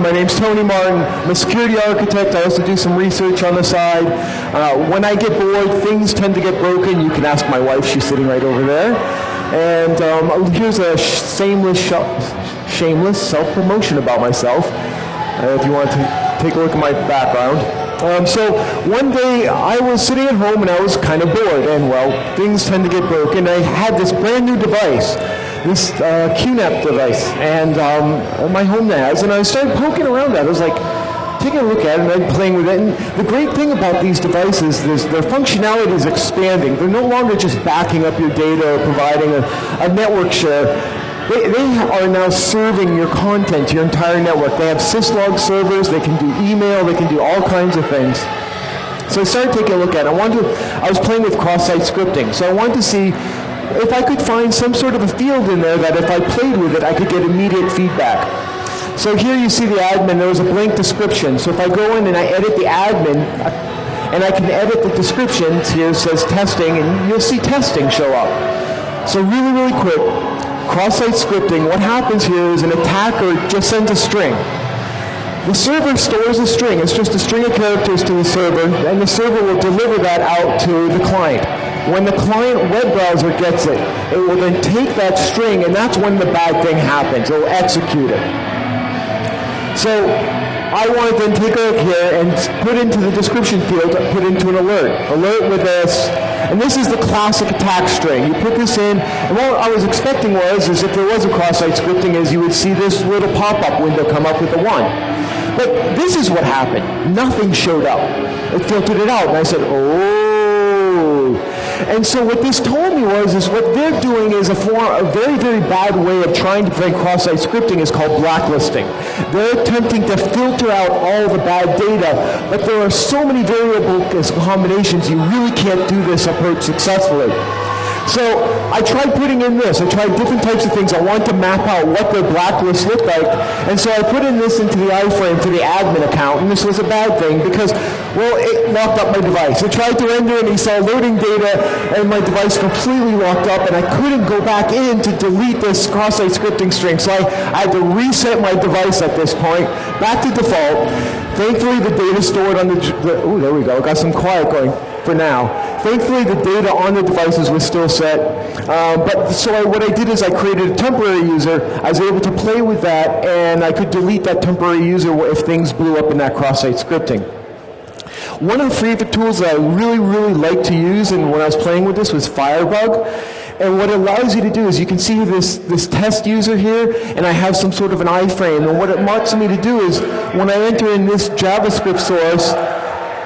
My name's Tony Martin. I'm a security architect. I also do some research on the side. When I get bored, things tend to get broken. You can ask my wife. She's sitting right over there. And here's a shameless self-promotion about myself, if you want to take a look at my background. So one day I was sitting at home and I was kind of bored, and well, things tend to get broken. I had this brand new device, this QNAP device, and my home NAS, and I started poking around at it. I was like, taking a look at it, and I'm playing with it. And the great thing about these devices is their functionality is expanding. They're no longer just backing up your data or providing a network share. They are now serving your content, your entire network. They have syslog servers, they can do email, they can do all kinds of things. So I started taking a look at it. I was playing with cross-site scripting, so I wanted to see if I could find some sort of a field in there that if I played with it, I could get immediate feedback. So here you see the admin, there was a blank description. So if I go in and I edit the admin, and I can edit the descriptions, here it says testing, and you'll see testing show up. So really, really quick, cross-site scripting, what happens here is an attacker just sends a string. The server stores a string. It's just a string of characters to the server, and the server will deliver that out to the client. When the client web browser gets it, it will then take that string, and that's when the bad thing happens. It will execute it. So I want to then take a look here and put into the description field, put into an alert with this. And this is the classic attack string. You put this in, and what I was expecting was, is if there was a cross-site scripting, is you would see this little pop-up window come up with a 1. But this is what happened. Nothing showed up. It filtered it out, and I said, oh. And so what this told me is what they're doing is a very, very bad way of trying to prevent cross-site scripting is called blacklisting. They're attempting to filter out all the bad data, but there are so many variable combinations, you really can't do this approach successfully. So I tried putting in this. I tried different types of things. I wanted to map out what their blacklist looked like. And so I put in this into the iframe for the admin account, and this was a bad thing because, well, it locked up my device. I tried to render and he saw loading data, and my device completely locked up, and I couldn't go back in to delete this cross-site scripting string. So I had to reset my device at this point, back to default. Thankfully, the data stored on oh, there we go. Got some quiet going for now. Thankfully, the data on the devices was still set. What I did is I created a temporary user. I was able to play with that, and I could delete that temporary user if things blew up in that cross-site scripting. One of the favorite tools that I really, really like to use, and when I was playing with this, was Firebug. And what it allows you to do is you can see this test user here, and I have some sort of an iframe. And what it wants me to do is when I enter in this JavaScript source,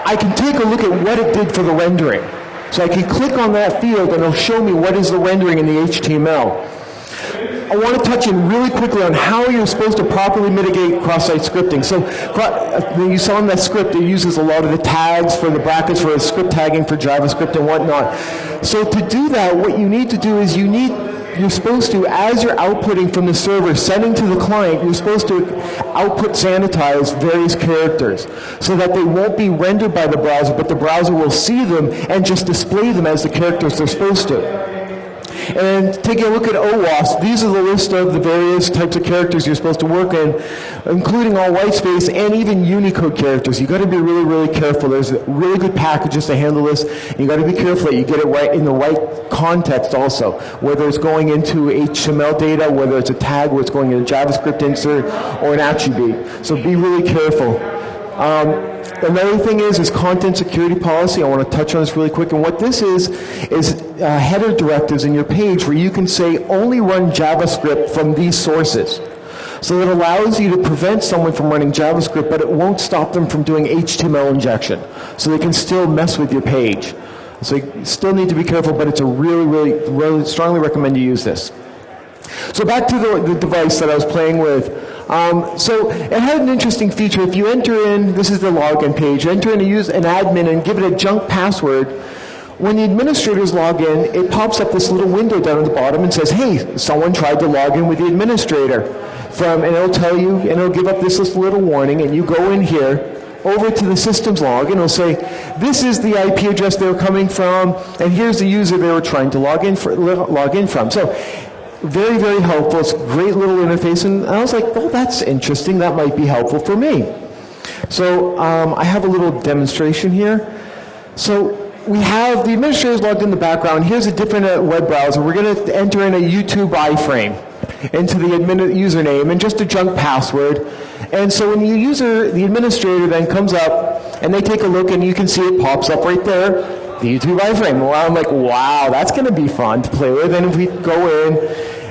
I can take a look at what it did for the rendering. So I can click on that field, and it'll show me what is the rendering in the HTML. I want to touch in really quickly on how you're supposed to properly mitigate cross-site scripting. So you saw in that script, it uses a lot of the tags for the brackets for script tagging for JavaScript and whatnot. So to do that, what you need to do is you're supposed to, as you're outputting from the server, sending to the client, you're supposed to output sanitize various characters so that they won't be rendered by the browser, but the browser will see them and just display them as the characters they're supposed to. And taking a look at OWASP, these are the list of the various types of characters you're supposed to work in, including all whitespace and even Unicode characters. You've got to be really, really careful. There's really good packages to handle this. You've got to be careful that you get it right in the right context also, whether it's going into HTML data, whether it's a tag, whether it's going into a JavaScript insert, or an attribute. So be really careful. Another thing is content security policy. I want to touch on this really quick. And what this is header directives in your page where you can say only run JavaScript from these sources. So it allows you to prevent someone from running JavaScript, but it won't stop them from doing HTML injection. So they can still mess with your page. So you still need to be careful, but it's a really, really, really strongly recommend you use this. So back to the device that I was playing with. So it had an interesting feature. If you enter in, this is the login page, enter in and use an admin and give it a junk password, when the administrators log in, it pops up this little window down at the bottom and says, hey, someone tried to log in with the administrator. And it'll tell you, and it'll give up this little warning, and you go in here, over to the systems log, and it'll say, this is the IP address they were coming from, and here's the user they were trying to log in from. So very, very helpful. It's a great little interface, and I was like, oh, that's interesting. That might be helpful for me. So I have a little demonstration here. So we have the administrators logged in the background. Here's a different web browser. We're going to enter in a YouTube iframe into the username and just a junk password. And so when the administrator then comes up and they take a look, and you can see it pops up right there, the YouTube iframe. Well, I'm like, wow, that's going to be fun to play with. And if we go in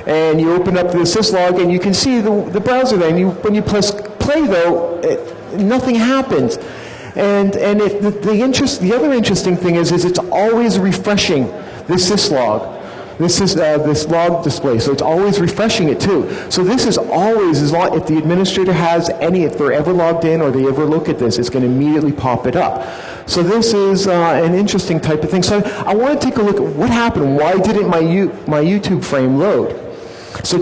and you open up the syslog, and you can see the browser there, and when you press play, though, nothing happens. And the other interesting thing is it's always refreshing this syslog. This log display, so it's always refreshing it too. So this is always, as long if the administrator has any, if they're ever logged in or they ever look at this, it's going to immediately pop it up. So this is an interesting type of thing. So I want to take a look at what happened. Why didn't my YouTube frame load? So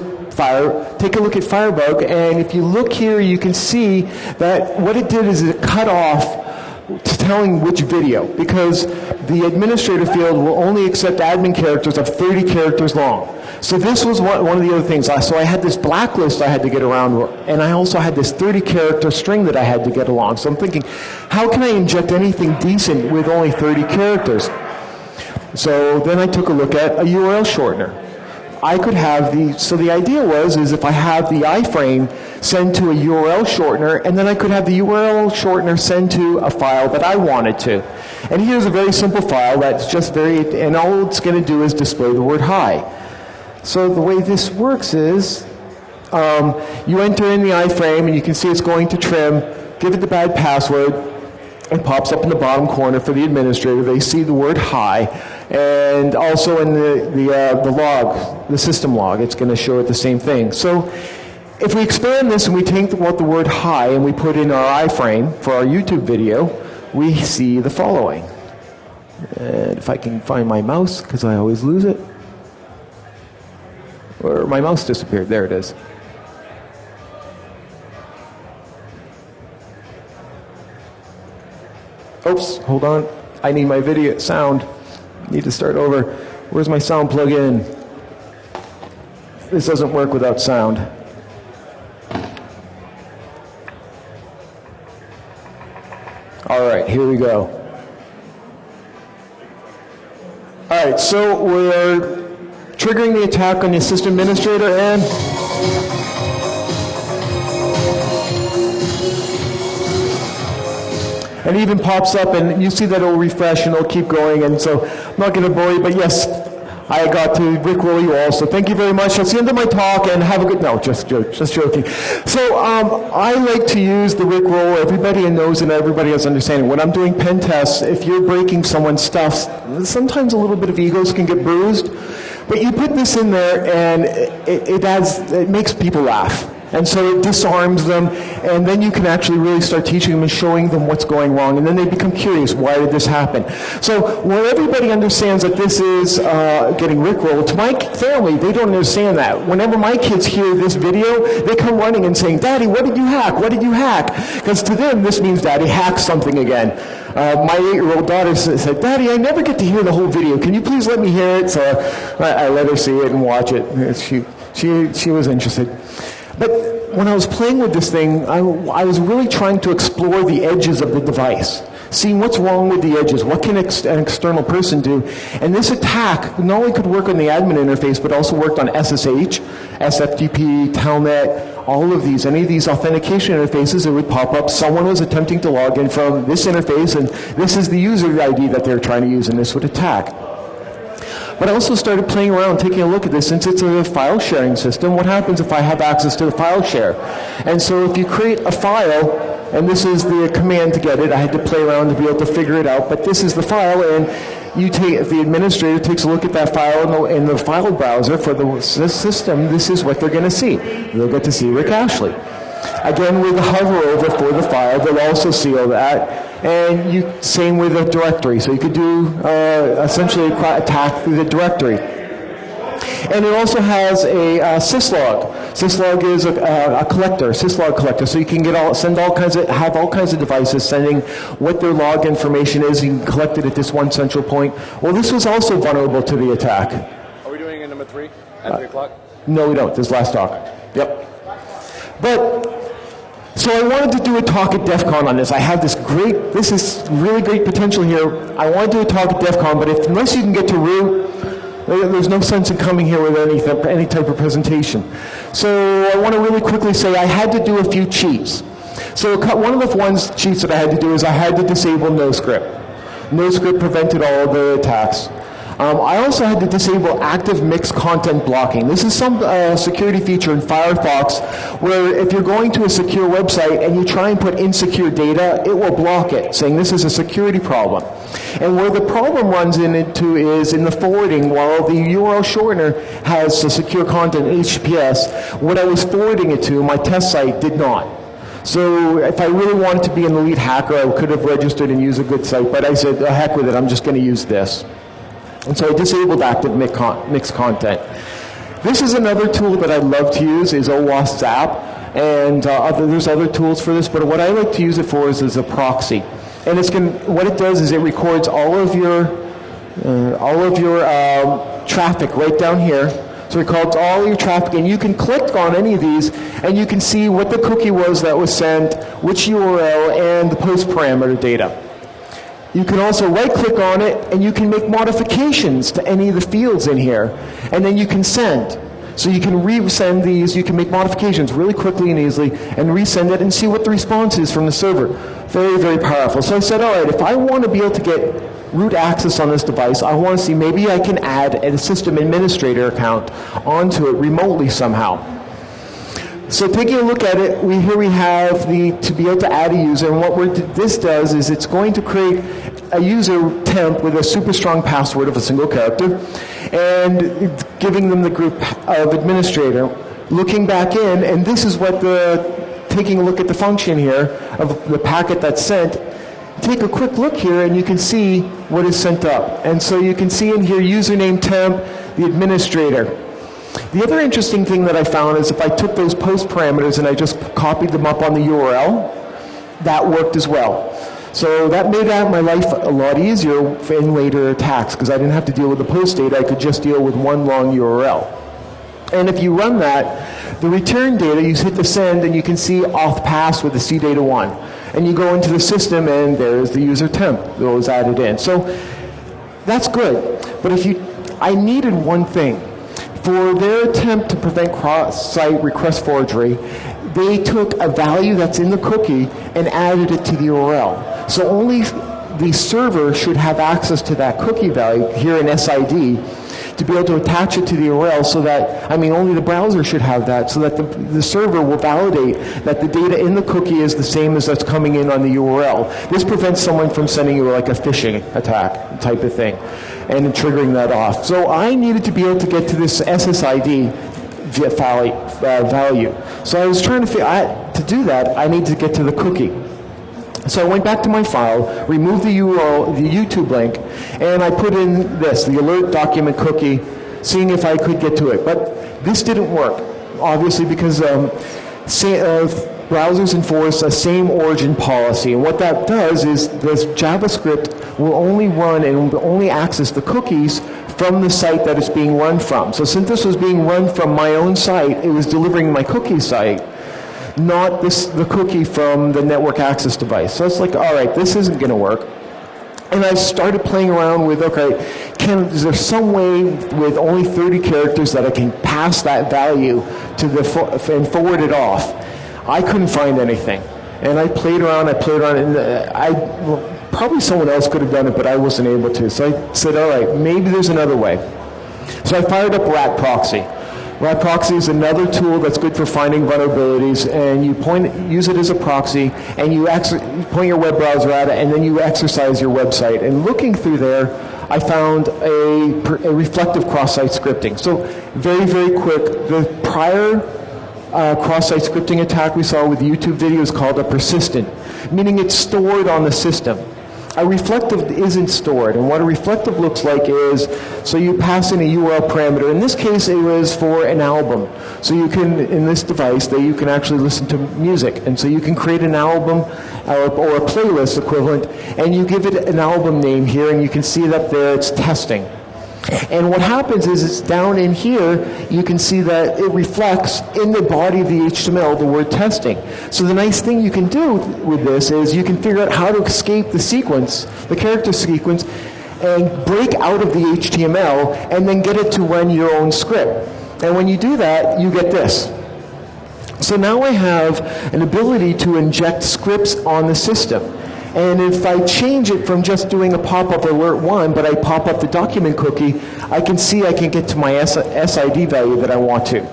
take a look at Firebug, and if you look here, you can see that what it did is it cut off to telling which video, because the administrator field will only accept admin characters of 30 characters long. So this was one of the other things. So I had this blacklist I had to get around, and I also had this 30-character string that I had to get along. So I'm thinking, how can I inject anything decent with only 30 characters? So then I took a look at a URL shortener. I could have so the idea is if I have the iframe send to a URL shortener, and then I could have the URL shortener send to a file that I wanted to. And here's a very simple file that's just and all it's going to do is display the word hi. So the way this works is you enter in the iframe, and you can see it's going to trim, give it the bad password, it pops up in the bottom corner for the administrator. They see the word hi. And also in the log, the system log, it's going to show it the same thing. So if we expand this and we take the word hi and we put in our iframe for our YouTube video, we see the following. And if I can find my mouse, because I always lose it. Or my mouse disappeared. There it is. Oops, hold on. I need my video sound. Need to start over. Where's my sound plug-in? This doesn't work without sound. All right, here we go. All right, so we're triggering the attack on the system administrator, and it even pops up, and you see that it'll refresh and it'll keep going. And so I'm not going to bore you, but yes, I got to rickroll you all. So thank you very much. That's the end of my talk, and have a good, no, just joking. So I like to use the rickroll. Everybody knows and everybody has understanding. When I'm doing pen tests, if you're breaking someone's stuff, sometimes a little bit of egos can get bruised. But you put this in there, and it makes people laugh. And so it disarms them, and then you can actually really start teaching them and showing them what's going wrong, and then they become curious, why did this happen? So when everybody understands that this is getting rickrolled, to my family, they don't understand that. Whenever my kids hear this video, they come running and saying, Daddy, what did you hack? What did you hack? Because to them, this means Daddy hacked something again. My 8-year-old daughter said, Daddy, I never get to hear the whole video. Can you please let me hear it? So I let her see it and watch it. She was interested. But when I was playing with this thing, I was really trying to explore the edges of the device, seeing what's wrong with the edges, what can an external person do. And this attack not only could work on the admin interface, but also worked on SSH, SFTP, Telnet, all of these. Any of these authentication interfaces, it would pop up. Someone was attempting to log in from this interface, and this is the user ID that they're trying to use, and this would attack. But I also started playing around, taking a look at this. Since it's a file sharing system, what happens if I have access to the file share? And so if you create a file, and this is the command to get it, I had to play around to be able to figure it out, but this is the file, and if the administrator takes a look at that file in the file browser for the system, this is what they're going to see. They'll get to see Rick Ashley. Again, with the hover over for the file, they'll also see all that. And same with a directory. So you could do essentially attack through the directory. And it also has a syslog. Syslog is a collector, syslog collector. So you can have all kinds of devices sending what their log information is. You can collect it at this one central point. Well, this was also vulnerable to the attack. Are we doing a number 3 at 3 o'clock? No, we don't. This last talk. Yep. But, so I wanted to do a talk at DEF CON on this. I have this is really great potential here. I want to do a talk at DEF CON, but unless you can get to root, there's no sense in coming here with any type of presentation. So I want to really quickly say I had to do a few cheats. So one of the cheats that I had to do is I had to disable NoScript. NoScript prevented all of the attacks. I also had to disable active mixed content blocking. This is some security feature in Firefox where if you're going to a secure website and you try and put insecure data, it will block it, saying this is a security problem. And where the problem runs into is in the forwarding. While the URL shortener has the secure content HTTPS, what I was forwarding it to, my test site, did not. So if I really wanted to be an elite hacker, I could have registered and used a good site, but I said, the heck with it, I'm just going to use this. And so I disabled active mixed content. This is another tool that I love to use, is OWASP Zap, and there's other tools for this, but what I like to use it for is as a proxy. And what it does is it records all of your traffic right down here. So it records all your traffic, and you can click on any of these, and you can see what the cookie was that was sent, which URL, and the post parameter data. You can also right-click on it, and you can make modifications to any of the fields in here, and then you can send. So you can resend these, you can make modifications really quickly and easily, and resend it and see what the response is from the server. Very, very powerful. So I said, all right, if I want to be able to get root access on this device, I want to see maybe I can add a system administrator account onto it remotely somehow. So taking a look at it, here we have to be able to add a user, and what this does is it's going to create a user temp with a super strong password of a single character, and it's giving them the group of administrator. Looking back in, and this is what taking a look at the function here of the packet that's sent. Take a quick look here, and you can see what is sent up. And so you can see in here username temp, the administrator. The other interesting thing that I found is if I took those post parameters and I just copied them up on the URL, that worked as well. So that made my life a lot easier in later attacks because I didn't have to deal with the post data. I could just deal with one long URL. And if you run that, the return data, you hit the send, and you can see auth pass with the CData1. And you go into the system, and there's the user temp that was added in. So that's good. But I needed one thing. For their attempt to prevent cross-site request forgery, they took a value that's in the cookie and added it to the URL. So only the server should have access to that cookie value here in SID to be able to attach it to the URL so that, only the browser should have that so that the server will validate that the data in the cookie is the same as that's coming in on the URL. This prevents someone from sending you like a phishing attack type of thing and triggering that off. So I needed to be able to get to this SSID value. So I was trying to do that, I need to get to the cookie. So I went back to my file, removed the URL, the YouTube link, and I put in this, the alert document cookie, seeing if I could get to it. But this didn't work, obviously, because browsers enforce a same origin policy. And what that does is this JavaScript will only run and will only access the cookies from the site that it's being run from. So since this was being run from my own site, it was delivering my cookie site, not the cookie from the network access device. So it's like, all right, this isn't going to work. And I started playing around with, okay, is there some way with only 30 characters that I can pass that value to and forward it off? I couldn't find anything. And I played around, and probably someone else could have done it, but I wasn't able to. So I said, all right, maybe there's another way. So I fired up Rat Proxy. Rat Proxy is another tool that's good for finding vulnerabilities, and you use it as a proxy, and you point your web browser at it, and then you exercise your website. And looking through there, I found a reflective cross-site scripting. So very, very quick, the prior cross-site scripting attack we saw with the YouTube video is called a persistent, meaning it's stored on the system. A reflective isn't stored, and what a reflective looks like is, so you pass in a URL parameter. In this case, it was for an album. So you can, in this device, you can actually listen to music, and so you can create an album or a playlist equivalent, and you give it an album name here, and you can see it up there, it's testing. And what happens is it's down in here, you can see that it reflects in the body of the HTML the word testing. So the nice thing you can do with this is you can figure out how to escape the sequence, the character sequence, and break out of the HTML and then get it to run your own script. And when you do that, you get this. So now I have an ability to inject scripts on the system. And if I change it from just doing a pop-up alert 1, but I pop up the document cookie, I can see I can get to my SID value that I want to.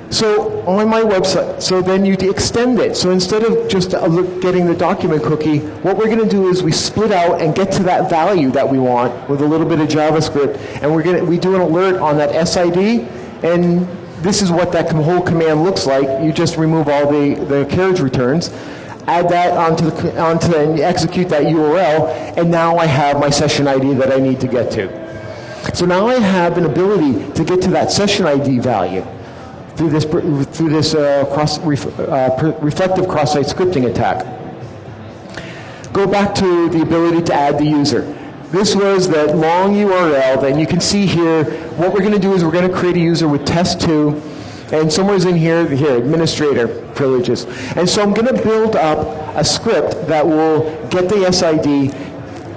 So on my website, so then you extend it. So instead of just getting the document cookie, what we're going to do is we split out and get to that value that we want with a little bit of JavaScript, and we do an alert on that SID, and this is what that whole command looks like. You just remove all the carriage returns, add that onto and execute that URL, and now I have my session ID that I need to get to. So now I have an ability to get to that session ID value through this reflective cross-site scripting attack. Go back to the ability to add the user. This was that long URL. Then you can see here, what we're going to do is we're going to create a user with test2, and somewhere's in here, administrator privileges. And so I'm going to build up a script that will get the SID,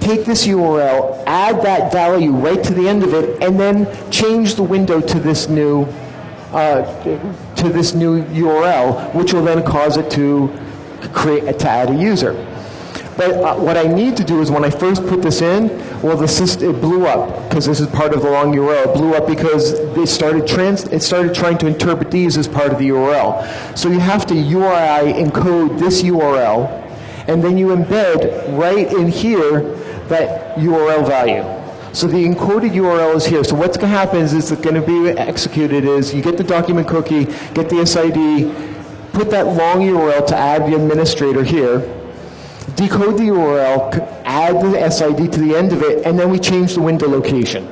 take this URL, add that value right to the end of it, and then change the window to this new URL, which will then cause it to add a user. But what I need to do is when I first put this in, well, it blew up because this is part of the long URL. It blew up because it started trying to interpret these as part of the URL. So you have to URI encode this URL, and then you embed right in here that URL value. So the encoded URL is here. So what's going to happen is it's going to be executed is you get the document cookie, get the SID, put that long URL to add the administrator here, decode the URL, add the SID to the end of it, and then we change the window location.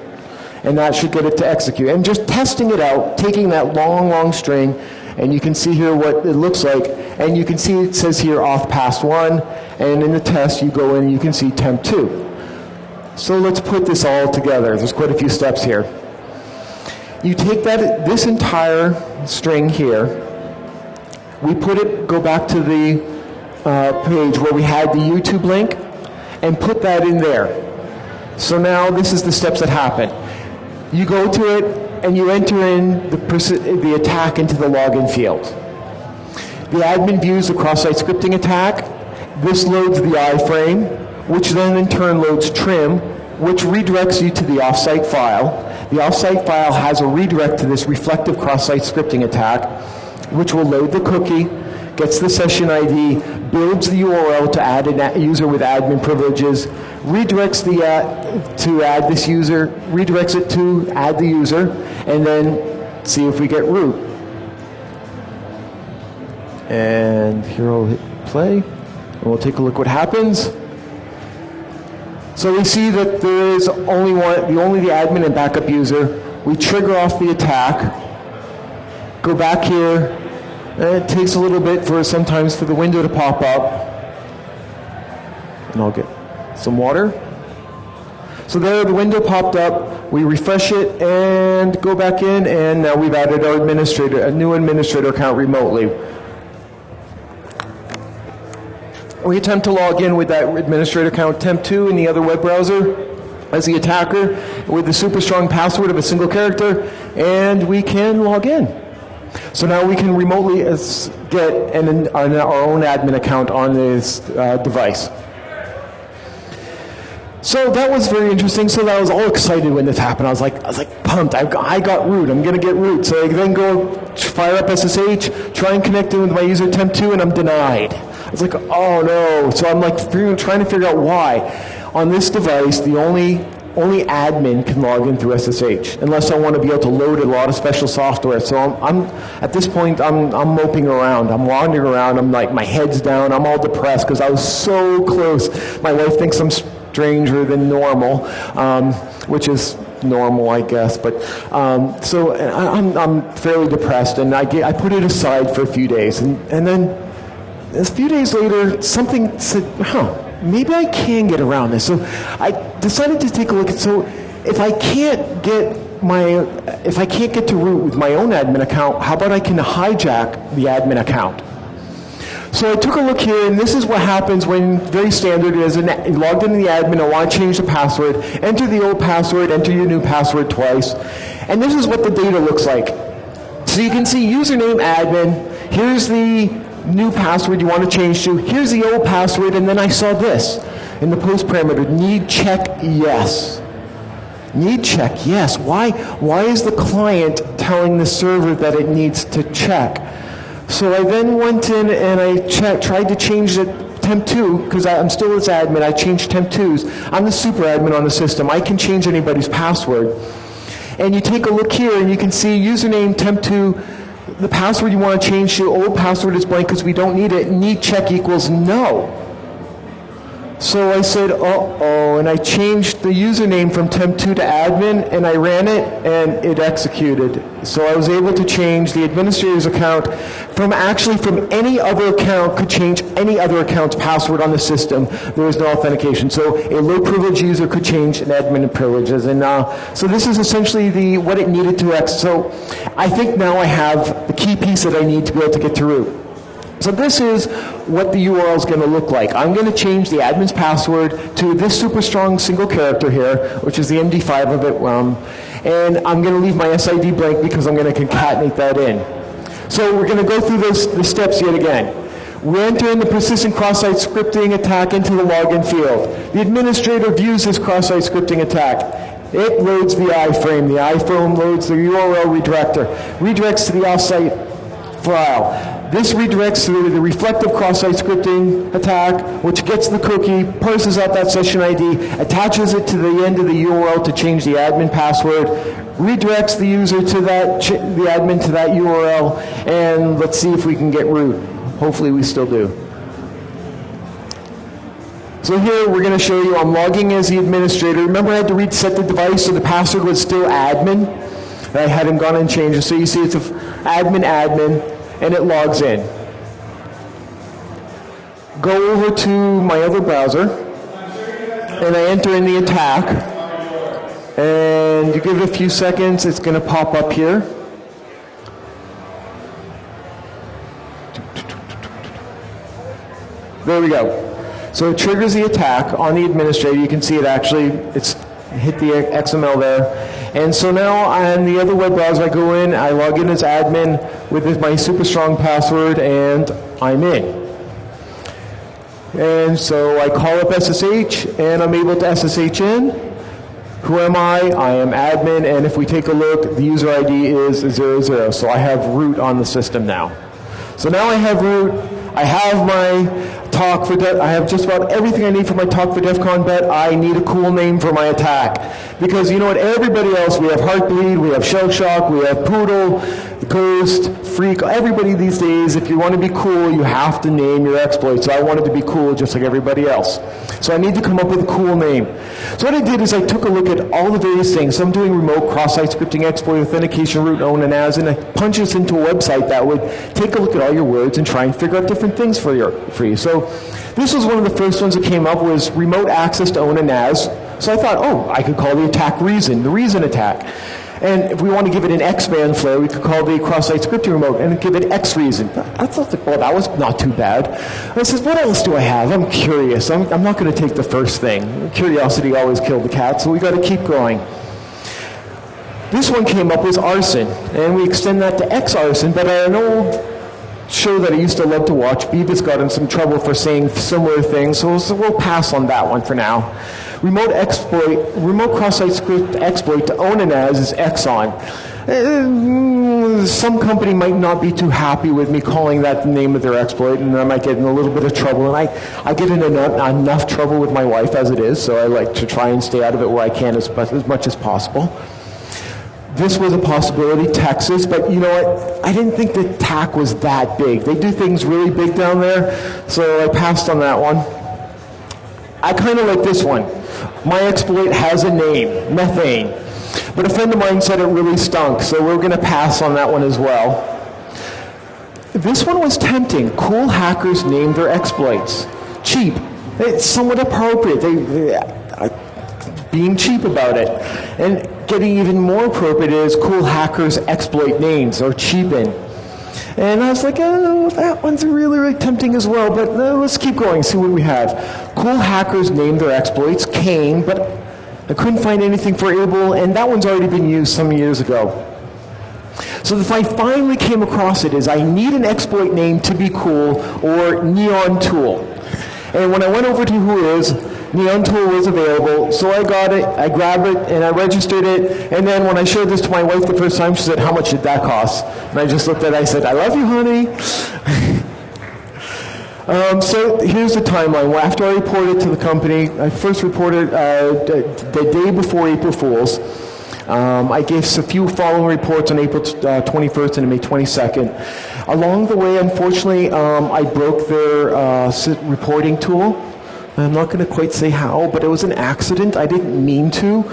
And that should get it to execute. And just testing it out, taking that long string, and you can see here what it looks like, and you can see it says here auth past 1, and in the test you go in and you can see temp 2. So let's put this all together. There's quite a few steps here. You take this entire string here, we go back to the page where we had the YouTube link and put that in there. So now this is the steps that happen. You go to it and you enter in the attack into the login field. The admin views the cross-site scripting attack. This loads the iframe, which then in turn loads trim, which redirects you to the offsite file. The offsite file has a redirect to this reflective cross-site scripting attack, which will load the cookie, gets the session ID, builds the URL to add a user with admin privileges, redirects to add this user, redirects it to add the user, and then see if we get root. And here I'll hit play, and we'll take a look what happens. So we see that there is only the admin and backup user. We trigger off the attack, go back here, and it takes a little bit sometimes for the window to pop up. And I'll get some water. So there, the window popped up. We refresh it and go back in, and now we've added our a new administrator account remotely. We attempt to log in with that administrator account temp2 in the other web browser as the attacker with the super strong password of a single character, and we can log in. So now we can remotely get our own admin account on this device. So that was very interesting. So I was all excited when this happened. I was like pumped. I got root. I'm going to get root. So I then go fire up SSH, try and connect in with my user temp2, and I'm denied. I was like, oh no. So I'm trying to figure out why. On this device, the only admin can log in through SSH, unless I want to be able to load a lot of special software. So I'm at this point, I'm moping around. I'm wandering around. I'm like, my head's down. I'm all depressed because I was so close. My wife thinks I'm stranger than normal, which is normal, I guess. But so I'm fairly depressed, and I put it aside for a few days, and then a few days later, something said, maybe I can get around this. So I decided to take a look at, so if I can't get to root with my own admin account, how about I can hijack the admin account? So I took a look here, and this is what happens when, very standard, is you logged into the admin, I want to change the password, enter the old password, enter your new password twice, and this is what the data looks like. So you can see username admin, here's the new password you want to change to, here's the old password, and then I saw this in the post parameter, need check yes. Need check yes. Why is the client telling the server that it needs to check? So I then went in and I tried to change it temp2, because I'm still its admin. I changed temp2's. I'm the super admin on the system. I can change anybody's password. And you take a look here and you can see username temp2, the password you want to change to, old password is blank because we don't need it, need check equals no. So I said, uh-oh, and I changed the username from temp2 to admin, and I ran it, and it executed. So I was able to change the administrator's account from any other account, could change any other account's password on the system. There was no authentication. So a low-privilege user could change an admin privileges. And so this is essentially what it needed to So I think now I have the key piece that I need to be able to get to root. So this is what the URL is going to look like. I'm going to change the admin's password to this super strong single character here, which is the MD5 of it, and I'm going to leave my SID blank because I'm going to concatenate that in. So we're going to go through the steps yet again. We enter in the persistent cross-site scripting attack into the login field. The administrator views this cross-site scripting attack. It loads the iframe. The iframe loads the URL redirects to the offsite file. This redirects to the reflective cross-site scripting attack, which gets the cookie, parses out that session ID, attaches it to the end of the URL to change the admin password, redirects the user to the admin to that URL, and let's see if we can get root. Hopefully we still do. So here we're going to show you I'm logging as the administrator. Remember I had to reset the device so the password was still admin? I hadn't gone and changed it. So you see it's admin, and it logs in. Go over to my other browser, and I enter in the attack, and you give it a few seconds, it's going to pop up here. There we go. So it triggers the attack on the administrator. You can see it's hit the XML there. And so now on the other web browser, I go in, I log in as admin with my super strong password, and I'm in. And so I call up SSH, and I'm able to SSH in. Who am I? I am admin, and if we take a look, the user ID is 00. So I have root on the system now. So now I have root. I have my talk for I have just about everything I need for my talk for DEF CON bet. I need a cool name for my attack. Because you know what, everybody else, we have Heartbleed, we have Shell Shock, we have Poodle, Ghost, Freak, everybody these days, if you want to be cool, you have to name your exploit. So I wanted to be cool just like everybody else. So I need to come up with a cool name. So what I did is I took a look at all the various things. So I'm doing remote cross-site scripting, exploit, authentication, root, own, and as, and I punch this into a website that would take a look at all your words and try and figure out different things for you. So this was one of the first ones that came up, was remote access to own and as. So I thought, I could call the attack reason, the reason attack. And if we want to give it an X-band flair, we could call the cross-site scripting remote and give it X reason. I thought, that was not too bad. I said, what else do I have? I'm curious. I'm not going to take the first thing. Curiosity always killed the cat, so we got to keep going. This one came up was arson, and we extend that to X arson, but an old show that I used to love to watch, Beavis got in some trouble for saying similar things, so we'll pass on that one for now. Remote cross-site script exploit to own an as is Exxon. Some company might not be too happy with me calling that the name of their exploit, and I might get in a little bit of trouble. And I get in enough trouble with my wife as it is, so I like to try and stay out of it where I can as much as possible. This was a possibility, Texas, but you know what? I didn't think the attack was that big. They do things really big down there, so I passed on that one. I kind of like this one. My exploit has a name, methane. But a friend of mine said it really stunk, so we're going to pass on that one as well. This one was tempting. Cool hackers name their exploits. Cheap. It's somewhat appropriate. being cheap about it. And getting even more appropriate is cool hackers exploit names or cheapen. And I was like, oh, that one's really, really tempting as well, but let's keep going, see what we have. Cool hackers named their exploits Kane, but I couldn't find anything for Able, and that one's already been used some years ago. So if I finally came across it, is I need an exploit name to be cool, or Neon Tool. And when I went over to Whois, Neon Tool was available, so I got it, I grabbed it, and I registered it, and then when I showed this to my wife the first time, she said, how much did that cost? And I just looked at it, I said, I love you, honey. So here's the timeline. Well, after I reported to the company, I first reported the day before April Fool's. I gave a few following reports on April 21st and May 22nd. Along the way, unfortunately, I broke their reporting tool. I'm not going to quite say how, but it was an accident. I didn't mean to.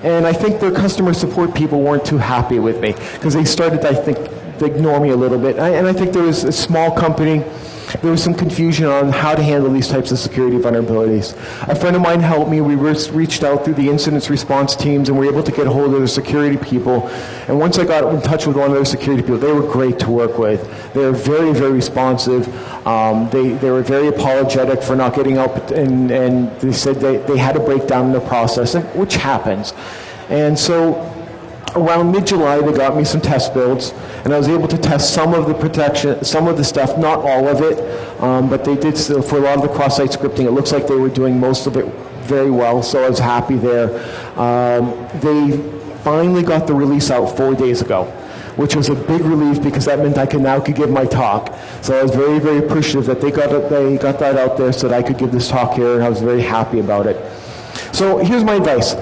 And I think their customer support people weren't too happy with me because they started, I think, to ignore me a little bit. And I think there was a small company. There was some confusion on how to handle these types of security vulnerabilities. A friend of mine helped me. We reached out through the incident response teams and were able to get a hold of the security people. And once I got in touch with one of their security people, they were great to work with. They were very, very responsive. They were very apologetic for not getting up, and they said they had to break down the process, which happens. And so around mid-July, they got me some test builds, and I was able to test some of the protection, some of the stuff, not all of it, but they did still, for a lot of the cross-site scripting, it looks like they were doing most of it very well, so I was happy there. They finally got the release out 4 days ago, which was a big relief because that meant I could give my talk. So I was very, very appreciative that they got that out there so that I could give this talk here, and I was very happy about it. So here's my advice.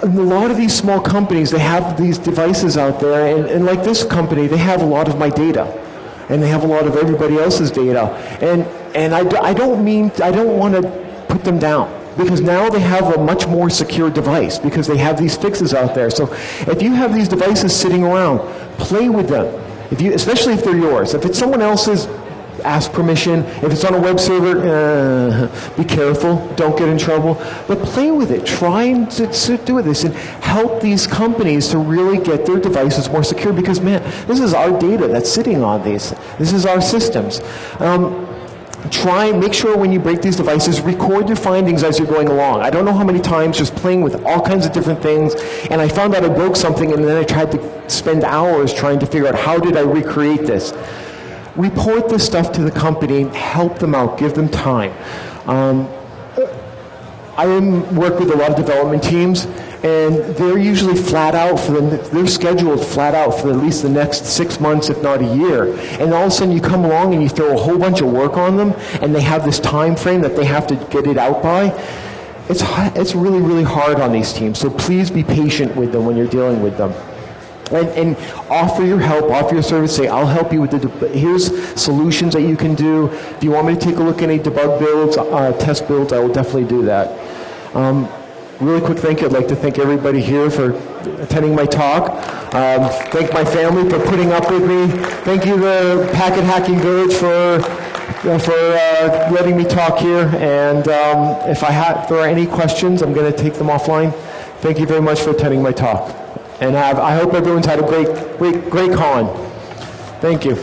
A lot of these small companies, they have these devices out there, and like this company, they have a lot of my data, and they have a lot of everybody else's data. And I don't want to put them down, because now they have a much more secure device because they have these fixes out there. So if you have these devices sitting around, play with them. Especially if they're yours. If it's someone else's, ask permission. If it's on a web server, be careful, don't get in trouble. But play with it. Try and do this and help these companies to really get their devices more secure because, man, this is our data that's sitting on these. This is our systems. Make sure when you break these devices, record your findings as you're going along. I don't know how many times just playing with all kinds of different things, and I found out I broke something, and then I tried to spend hours trying to figure out how did I recreate this. Report this stuff to the company, help them out, give them time. I work with a lot of development teams, and they're usually flat out they're scheduled flat out for at least the next 6 months, if not a year. And all of a sudden you come along and you throw a whole bunch of work on them, and they have this time frame that they have to get it out by. It's really, really hard on these teams. So please be patient with them when you're dealing with them. And offer your help, offer your service, say, I'll help you with here's solutions that you can do. If you want me to take a look at any debug builds, test builds, I will definitely do that. Really quick thank you. I'd like to thank everybody here for attending my talk. Thank my family for putting up with me. Thank you, the Packet Hacking Village, for letting me talk here. And if there are any questions, I'm going to take them offline. Thank you very much for attending my talk. And I hope everyone's had a great con. Thank you.